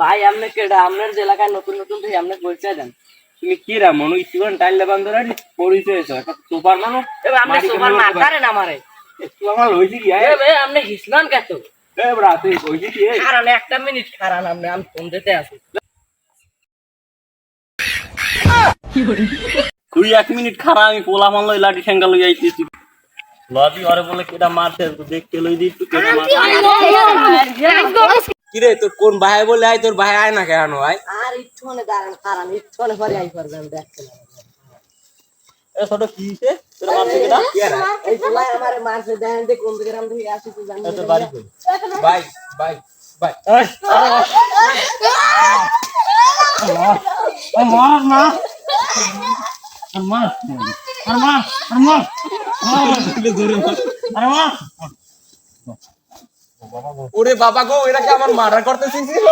ভাই আপনি কেডা আপনার যে এলাকায় নতুন নতুন থেকে আপনি পরিচয় দেন। তুমি কি রা মনু ইস্টুডেন্ট টাইলে বান্দরা পরিচয় হইছো একটা সুপার মানুষ আপনি সুপার মারতারেন আমারে। একটু আমার হইছি কি আপনি হিসলান কত এ ব্রা তুই হইছি কি কারণ একটা মিনিট খারান আপনি আমি ফোন দিতে আছি। তুই 1 মিনিট খারা আমি পোলা মান লই লাঠি ঠ্যাঙ্গা লই আইতেছি লবি আরে বলে কেডা মারতে তো দেখতে লই দি তুই কেডা মার কি রে তোর কোন ভাই বলে আই তোর ভাই আয় না কেন আয় আর ইচ্ছনে দাঁড়ান কারণ ইচ্ছনে পরে আই করবেন দেখছেন। এ ছোট কি হইছে তোর মারতে কেডা কি আর এই পোলা আমারে মারছে দেখেন যে কোন দিকে আমরা আসি তো জানি তোর বাড়ি কই ভাই ভাই ভাই এই মার না ওরে বাবা গো এরা কি আমার মার্ডার করতে চিনছিল